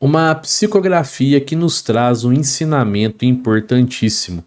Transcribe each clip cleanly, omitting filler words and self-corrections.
Uma psicografia que nos traz um ensinamento importantíssimo.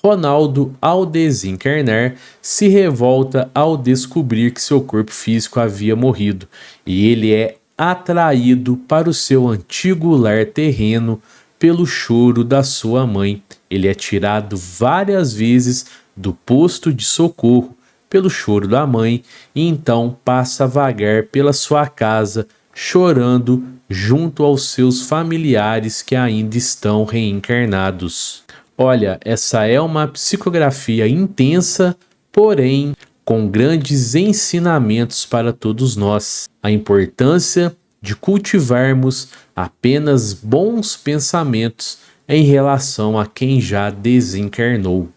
Ronaldo, ao desencarnar, se revolta ao descobrir que seu corpo físico havia morrido e ele é atraído para o seu antigo lar terreno pelo choro da sua mãe. Ele é tirado várias vezes do posto de socorro pelo choro da mãe e então passa a vagar pela sua casa chorando junto aos seus familiares que ainda estão reencarnados. Olha, essa é uma psicografia intensa, porém com grandes ensinamentos para todos nós. A importância de cultivarmos apenas bons pensamentos em relação a quem já desencarnou.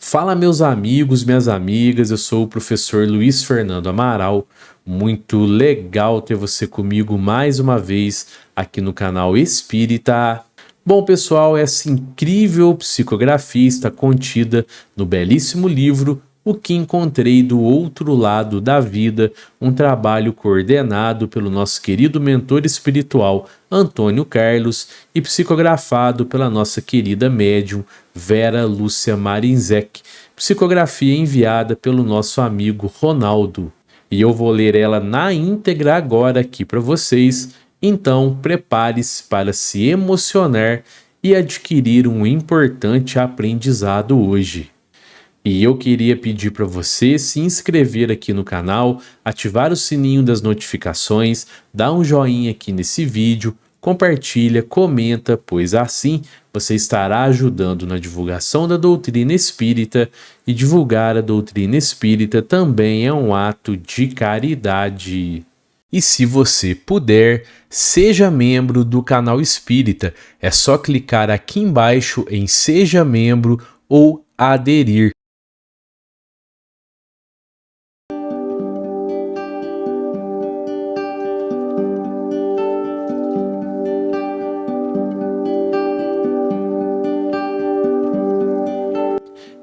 Fala, meus amigos, minhas amigas, eu sou o professor Luiz Fernando Amaral. Muito legal ter você comigo mais uma vez aqui no canal Espírita. Bom, pessoal, essa incrível psicografia está contida no belíssimo livro O que Encontrei do Outro Lado da Vida, um trabalho coordenado pelo nosso querido mentor espiritual Antônio Carlos e psicografado pela nossa querida médium Vera Lúcia Marinzec, psicografia enviada pelo nosso amigo Ronaldo. E eu vou ler ela na íntegra agora aqui para vocês, então prepare-se para se emocionar e adquirir um importante aprendizado hoje. E eu queria pedir para você se inscrever aqui no canal, ativar o sininho das notificações, dar um joinha aqui nesse vídeo, compartilha, comenta, pois assim você estará ajudando na divulgação da doutrina espírita, e divulgar a doutrina espírita também é um ato de caridade. E se você puder, seja membro do canal Espírita. É só clicar aqui embaixo em Seja Membro ou Aderir.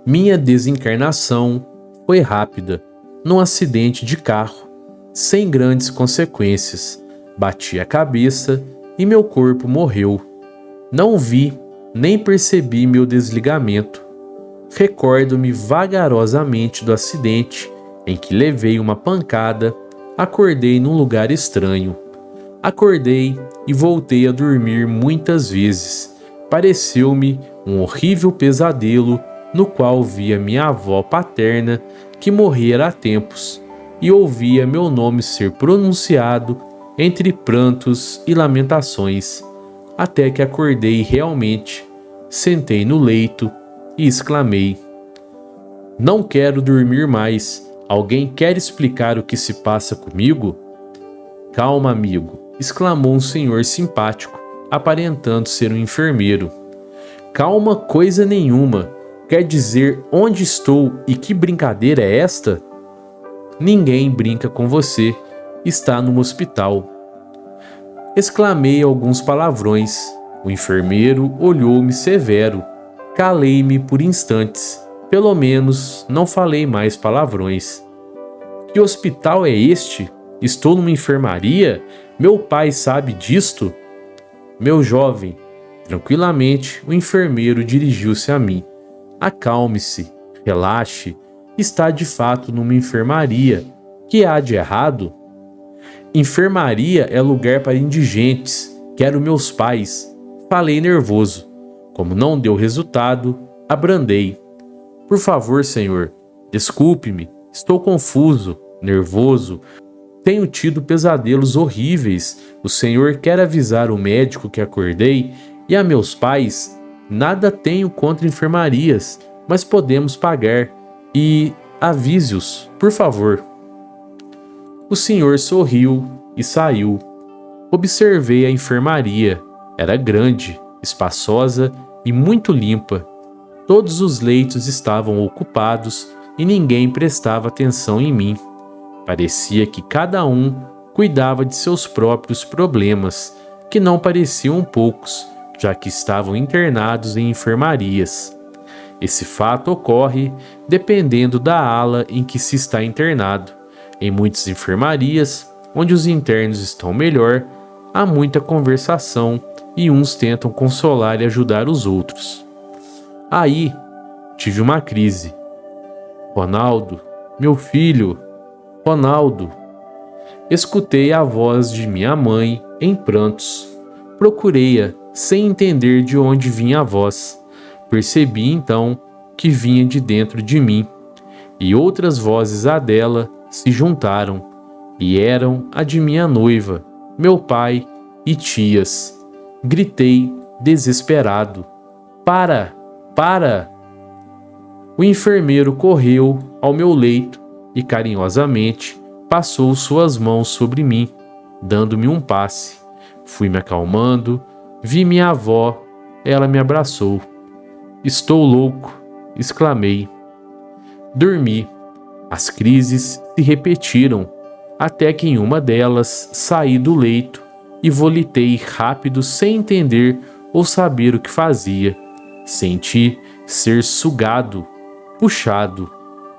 Minha desencarnação foi rápida, num acidente de carro, sem grandes consequências. Bati a cabeça e meu corpo morreu. Não vi nem percebi meu desligamento. Recordo-me vagarosamente do acidente em que levei uma pancada, acordei num lugar estranho. Acordei e voltei a dormir muitas vezes. Pareceu-me um horrível pesadelo no qual via minha avó paterna, que morrera há tempos, e ouvia meu nome ser pronunciado entre prantos e lamentações, até que acordei realmente, sentei no leito e exclamei: "Não quero dormir mais. Alguém quer explicar o que se passa comigo?" "Calma, amigo", exclamou um senhor simpático, aparentando ser um enfermeiro. "Calma coisa nenhuma. Quer dizer onde estou e que brincadeira é esta?" "Ninguém brinca com você. Está no hospital." Exclamei alguns palavrões. O enfermeiro olhou-me severo. Calei-me por instantes. Pelo menos não falei mais palavrões. "Que hospital é este? Estou numa enfermaria? Meu pai sabe disto?" "Meu jovem." Tranquilamente, o enfermeiro dirigiu-se a mim. "Acalme-se, relaxe, está de fato numa enfermaria. Que há de errado?" "Enfermaria é lugar para indigentes. Quero meus pais." Falei nervoso. Como não deu resultado, abrandei. "Por favor, senhor, desculpe-me. Estou confuso, nervoso. Tenho tido pesadelos horríveis. O senhor quer avisar o médico que acordei e a meus pais? Nada tenho contra enfermarias, mas podemos pagar. E avise-os, por favor." O senhor sorriu e saiu. Observei a enfermaria. Era grande, espaçosa e muito limpa. Todos os leitos estavam ocupados e ninguém prestava atenção em mim. Parecia que cada um cuidava de seus próprios problemas, que não pareciam poucos, já que estavam internados em enfermarias. Esse fato ocorre dependendo da ala em que se está internado. Em muitas enfermarias, onde os internos estão melhor, há muita conversação e uns tentam consolar e ajudar os outros. Aí, tive uma crise. Ronaldo, meu filho, Ronaldo. Escutei a voz de minha mãe em prantos. Procurei-a sem entender de onde vinha a voz. Percebi então que vinha de dentro de mim, e outras vozes à dela se juntaram, e eram a de minha noiva, meu pai e tias. Gritei, desesperado: Para! Para! O enfermeiro correu ao meu leito e carinhosamente passou suas mãos sobre mim, dando-me um passe. Fui me acalmando, vi minha avó, ela me abraçou. Estou louco, exclamei. Dormi. As crises se repetiram, até que em uma delas saí do leito e volitei rápido sem entender ou saber o que fazia. Senti ser sugado, puxado.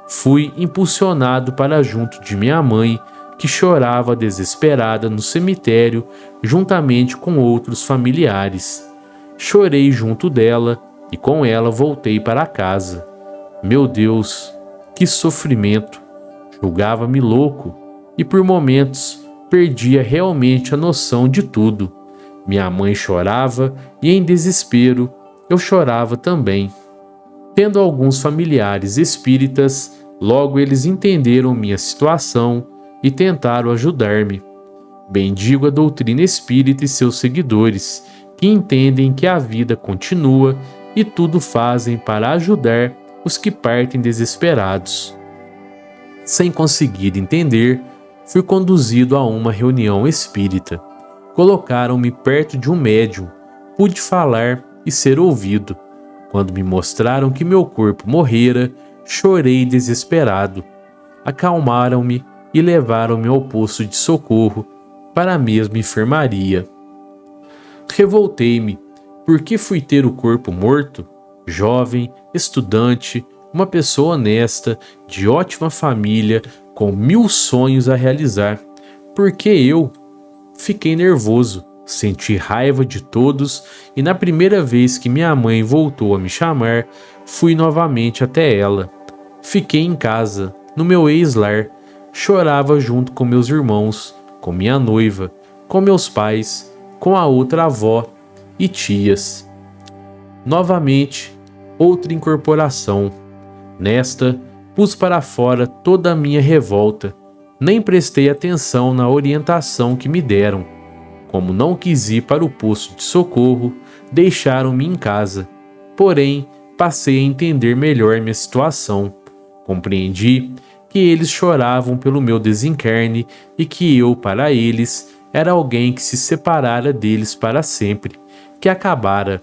Fui impulsionado para junto de minha mãe, que chorava desesperada no cemitério juntamente com outros familiares. Chorei junto dela e com ela voltei para casa. Meu Deus, que sofrimento! Julgava-me louco e por momentos perdia realmente a noção de tudo. Minha mãe chorava e em desespero eu chorava também. Tendo alguns familiares espíritas, logo eles entenderam minha situação e tentaram ajudar-me. Bendigo a doutrina espírita e seus seguidores, que entendem que a vida continua e tudo fazem para ajudar os que partem desesperados. Sem conseguir entender, fui conduzido a uma reunião espírita. Colocaram-me perto de um médium, pude falar e ser ouvido. Quando me mostraram que meu corpo morrera, chorei desesperado. Acalmaram-me e levaram-me ao posto de socorro, para a mesma enfermaria. Revoltei-me, porque fui ter o corpo morto, jovem, estudante, uma pessoa honesta, de ótima família, com 1000 sonhos a realizar. Porque eu fiquei nervoso, senti raiva de todos e na primeira vez que minha mãe voltou a me chamar, fui novamente até ela. Fiquei em casa, no meu ex-lar, chorava junto com meus irmãos, com minha noiva, com meus pais, com a outra avó e tias. Novamente, outra incorporação. Nesta, pus para fora toda a minha revolta. Nem prestei atenção na orientação que me deram. Como não quis ir para o posto de socorro, deixaram-me em casa. Porém, passei a entender melhor minha situação. Compreendi que eles choravam pelo meu desencarne e que eu, para eles, era alguém que se separara deles para sempre, que acabara.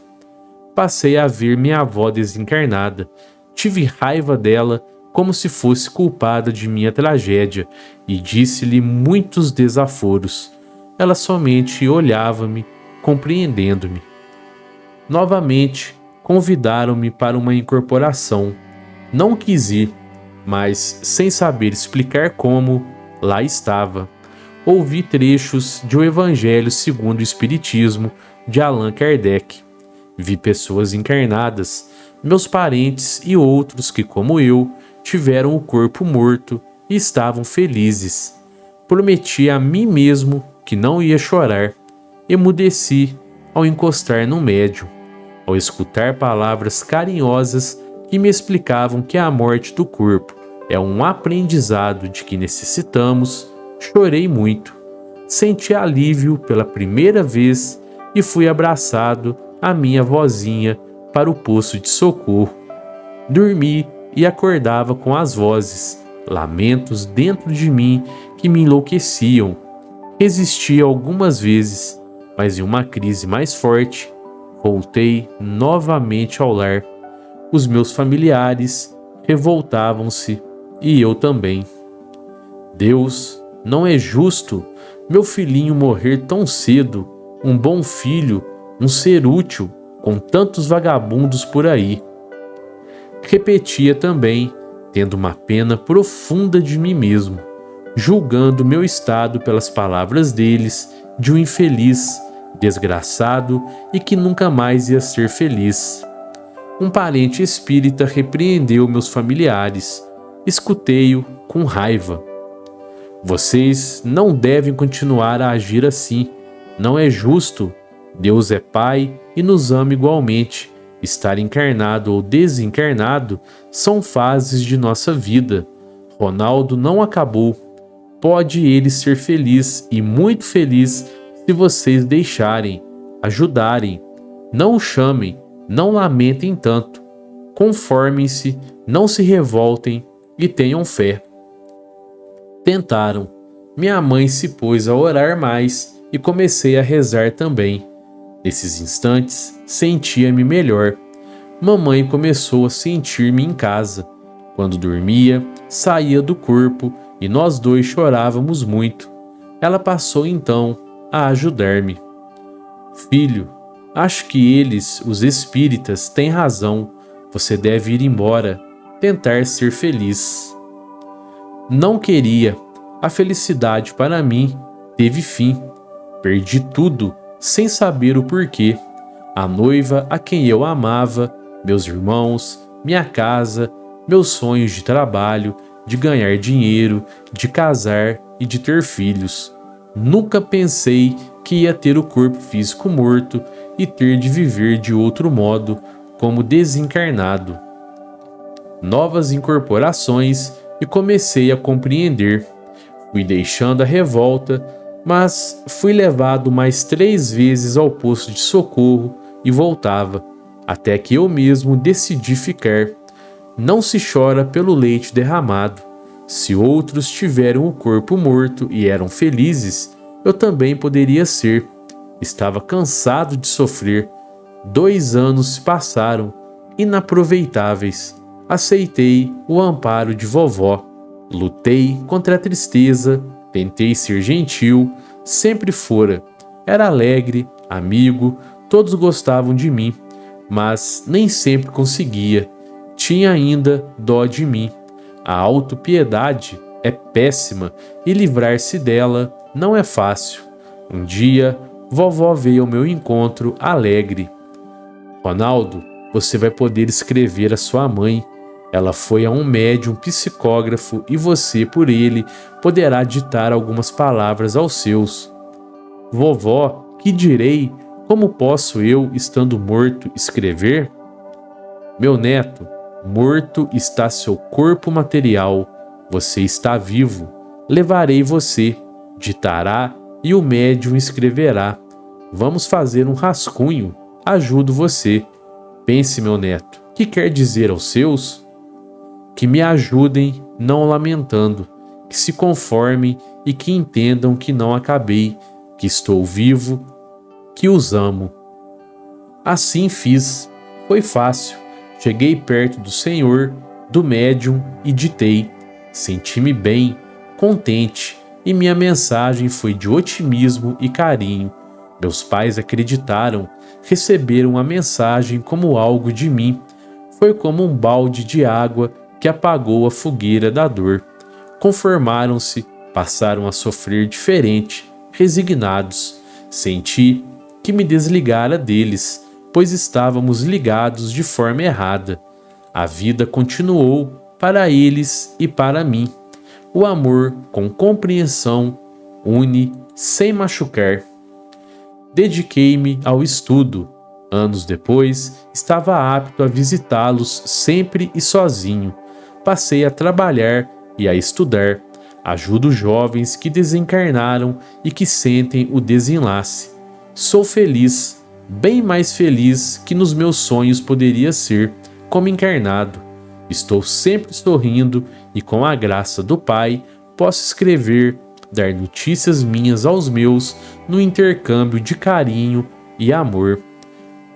Passei a ver minha avó desencarnada. Tive raiva dela como se fosse culpada de minha tragédia e disse-lhe muitos desaforos. Ela somente olhava-me, compreendendo-me. Novamente, convidaram-me para uma incorporação. Não quis ir, mas, sem saber explicar como, lá estava. Ouvi trechos de O Evangelho segundo o Espiritismo, de Allan Kardec. Vi pessoas encarnadas, meus parentes e outros que, como eu, tiveram o corpo morto e estavam felizes. Prometi a mim mesmo que não ia chorar. Emudeci ao encostar no médium, ao escutar palavras carinhosas que me explicavam que a morte do corpo é um aprendizado de que necessitamos. Chorei muito. Senti alívio pela primeira vez e fui abraçado a minha vozinha para o posto de socorro. Dormi e acordava com as vozes, lamentos dentro de mim que me enlouqueciam. Resisti algumas vezes, mas em uma crise mais forte, voltei novamente ao lar. Os meus familiares revoltavam-se e eu também. Deus, não é justo meu filhinho morrer tão cedo, um bom filho, um ser útil, com tantos vagabundos por aí. Repetia também, tendo uma pena profunda de mim mesmo. julgando meu estado pelas palavras deles, de um infeliz, desgraçado e que nunca mais ia ser feliz. Um parente espírita repreendeu meus familiares. Escutei-o com raiva. Vocês não devem continuar a agir assim. Não é justo. Deus é Pai e nos ama igualmente. Estar encarnado ou desencarnado são fases de nossa vida. Ronaldo não acabou. Pode ele ser feliz e muito feliz se vocês deixarem, ajudarem. Não o chamem, não lamentem tanto. Conformem-se, não se revoltem e tenham fé. Tentaram. Minha mãe se pôs a orar mais e comecei a rezar também. Nesses instantes, sentia-me melhor. Mamãe começou a sentir-me em casa. Quando dormia, saía do corpo e nós dois chorávamos muito. Ela passou então a ajudar-me. Filho, acho que eles, os espíritas, têm razão. Você deve ir embora, tentar ser feliz. Não queria. A felicidade para mim teve fim. Perdi tudo, sem saber o porquê. A noiva a quem eu amava, meus irmãos, minha casa, meus sonhos de trabalho, de ganhar dinheiro, de casar e de ter filhos. Nunca pensei que ia ter o corpo físico morto e ter de viver de outro modo, como desencarnado. Novas incorporações e comecei a compreender. Fui deixando a revolta, mas fui levado mais 3 vezes ao posto de socorro e voltava, até que eu mesmo decidi ficar. Não se chora pelo leite derramado. Se outros tiveram o corpo morto e eram felizes, eu também poderia ser. Estava cansado de sofrer. 2 anos se passaram, inaproveitáveis. Aceitei o amparo de vovó. Lutei contra a tristeza, tentei ser gentil, sempre fora. Era alegre, amigo, todos gostavam de mim, mas nem sempre conseguia. Tinha ainda dó de mim. A autopiedade é péssima e livrar-se dela não é fácil. Um dia, vovó veio ao meu encontro alegre. Ronaldo, você vai poder escrever a sua mãe. Ela foi a um médium psicógrafo e você, por ele, poderá ditar algumas palavras aos seus. Vovó, que direi? Como posso eu, estando morto, escrever? Meu neto, morto está seu corpo material. Você está vivo. Levarei você, ditará e o médium escreverá. Vamos fazer um rascunho. Ajudo você. Pense, meu neto, que quer dizer aos seus? Que me ajudem, não lamentando, que se conformem e que entendam que não acabei, que estou vivo, que os amo. Assim fiz. Foi fácil. Cheguei perto do Senhor, do médium e ditei. Senti-me bem, contente, e minha mensagem foi de otimismo e carinho. Meus pais acreditaram, receberam a mensagem como algo de mim. Foi como um balde de água que apagou a fogueira da dor. Conformaram-se, passaram a sofrer diferente, resignados. Senti que me desligara deles, pois estávamos ligados de forma errada. A vida continuou para eles e para mim. O amor, com compreensão, une sem machucar. Dediquei-me ao estudo. Anos depois, estava apto a visitá-los sempre e sozinho. Passei a trabalhar e a estudar. Ajudo jovens que desencarnaram e que sentem o desenlace. Sou feliz, bem mais feliz que nos meus sonhos poderia ser, como encarnado. Estou sempre sorrindo e, com a graça do Pai, posso escrever, dar notícias minhas aos meus no intercâmbio de carinho e amor.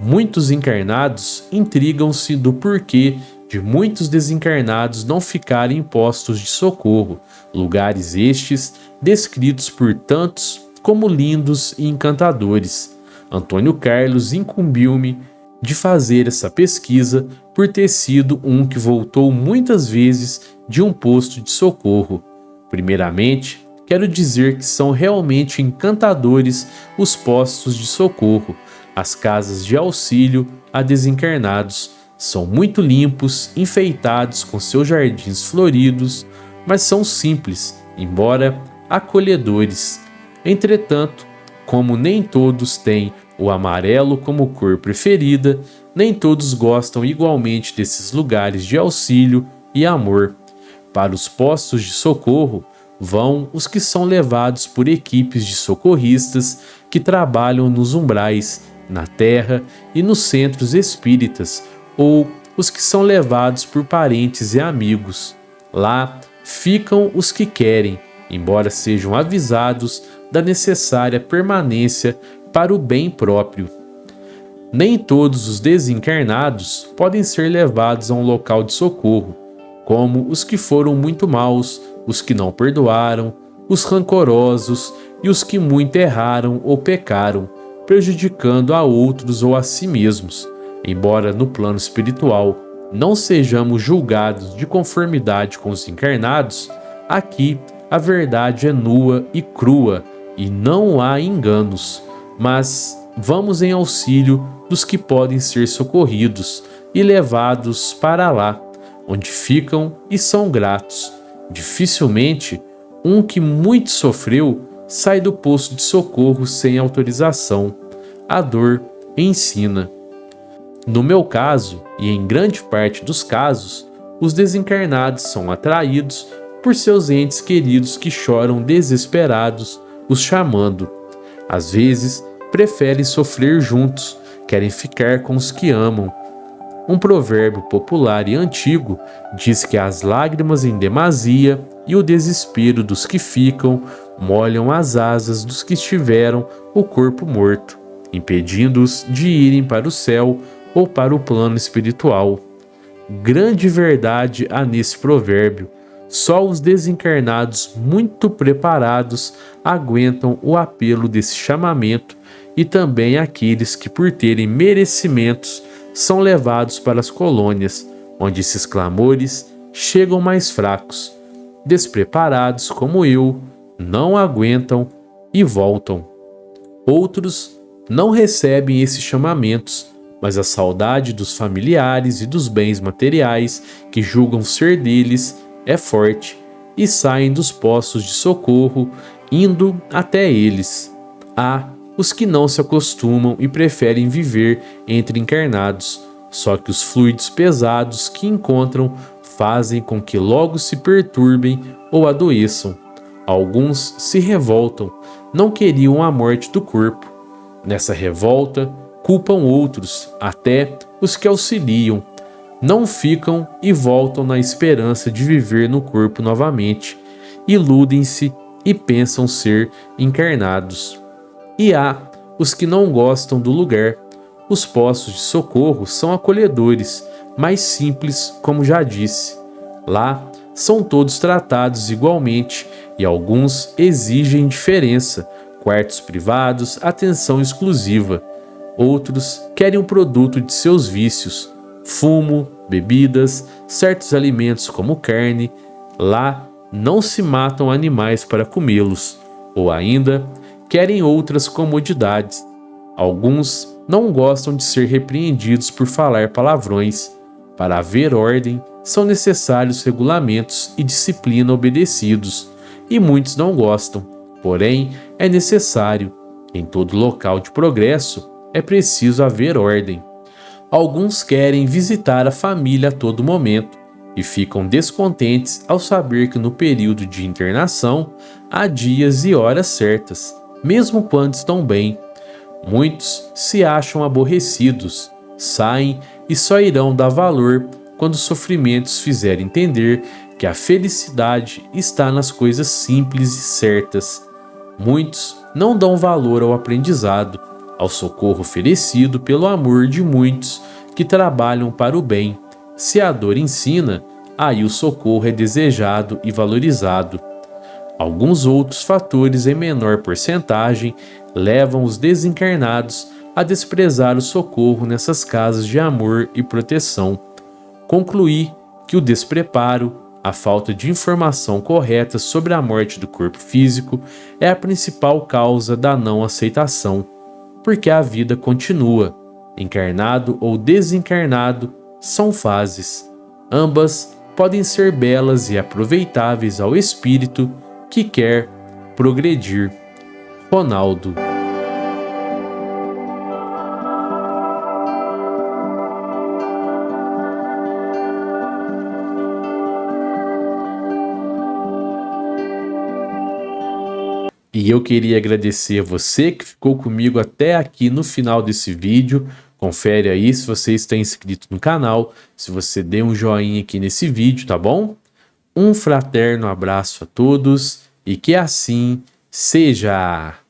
Muitos encarnados intrigam-se do porquê de muitos desencarnados não ficarem em postos de socorro, lugares estes descritos por tantos como lindos e encantadores. Antônio Carlos incumbiu-me de fazer essa pesquisa por ter sido um que voltou muitas vezes de um posto de socorro. Primeiramente, quero dizer que são realmente encantadores os postos de socorro, as casas de auxílio a desencarnados. São muito limpos, enfeitados com seus jardins floridos, mas são simples, embora acolhedores. Entretanto, como nem todos têm o amarelo como cor preferida, nem todos gostam igualmente desses lugares de auxílio e amor. Para os postos de socorro vão os que são levados por equipes de socorristas que trabalham nos umbrais, na terra e nos centros espíritas, ou os que são levados por parentes e amigos. Lá ficam os que querem, embora sejam avisados da necessária permanência para o bem próprio. Nem todos os desencarnados podem ser levados a um local de socorro, como os que foram muito maus, os que não perdoaram, os rancorosos e os que muito erraram ou pecaram, prejudicando a outros ou a si mesmos. Embora no plano espiritual não sejamos julgados de conformidade com os encarnados, aqui a verdade é nua e crua e não há enganos, mas vamos em auxílio dos que podem ser socorridos e levados para lá, onde ficam e são gratos. Dificilmente um que muito sofreu sai do posto de socorro sem autorização. A dor ensina. No meu caso, e em grande parte dos casos, os desencarnados são atraídos por seus entes queridos que choram desesperados, os chamando. Às vezes, preferem sofrer juntos, querem ficar com os que amam. Um provérbio popular e antigo diz que as lágrimas em demasia e o desespero dos que ficam molham as asas dos que tiveram o corpo morto, impedindo-os de irem para o céu ou para o plano espiritual. Grande verdade há nesse provérbio. Só os desencarnados muito preparados aguentam o apelo desse chamamento, e também aqueles que, por terem merecimentos, são levados para as colônias, onde esses clamores chegam mais fracos. Despreparados como eu, não aguentam e voltam. Outros não recebem esses chamamentos, mas a saudade dos familiares e dos bens materiais que julgam ser deles é forte e saem dos postos de socorro, indo até eles. Há os que não se acostumam e preferem viver entre encarnados, só que os fluidos pesados que encontram fazem com que logo se perturbem ou adoeçam. Alguns se revoltam, não queriam a morte do corpo. Nessa revolta, culpam outros, até os que auxiliam. Não ficam e voltam na esperança de viver no corpo novamente. Iludem-se e pensam ser encarnados. E há os que não gostam do lugar. Os postos de socorro são acolhedores, mais simples, como já disse. Lá são todos tratados igualmente e alguns exigem diferença, quartos privados, atenção exclusiva. Outros querem o produto de seus vícios, fumo, bebidas, certos alimentos como carne. Lá não se matam animais para comê-los, ou ainda querem outras comodidades. Alguns não gostam de ser repreendidos por falar palavrões. Para haver ordem, são necessários regulamentos e disciplina obedecidos, e muitos não gostam. Porém, é necessário. Em todo local de progresso, é preciso haver ordem. Alguns querem visitar a família a todo momento e ficam descontentes ao saber que no período de internação há dias e horas certas, mesmo quando estão bem. Muitos se acham aborrecidos, saem e só irão dar valor quando os sofrimentos fizerem entender que a felicidade está nas coisas simples e certas. Muitos não dão valor ao aprendizado, ao socorro oferecido pelo amor de muitos que trabalham para o bem. Se a dor ensina, aí o socorro é desejado e valorizado. Alguns outros fatores em menor porcentagem levam os desencarnados a desprezar o socorro nessas casas de amor e proteção. Concluí que o despreparo, A falta de informação correta sobre a morte do corpo físico é a principal causa da não aceitação, porque a vida continua. Encarnado ou desencarnado são fases. Ambas podem ser belas e aproveitáveis ao espírito que quer progredir. Ronaldo. E eu queria agradecer a você que ficou comigo até aqui no final desse vídeo. Confere aí se você está inscrito no canal, se você deu um joinha aqui nesse vídeo, tá bom? Um fraterno abraço a todos e que assim seja!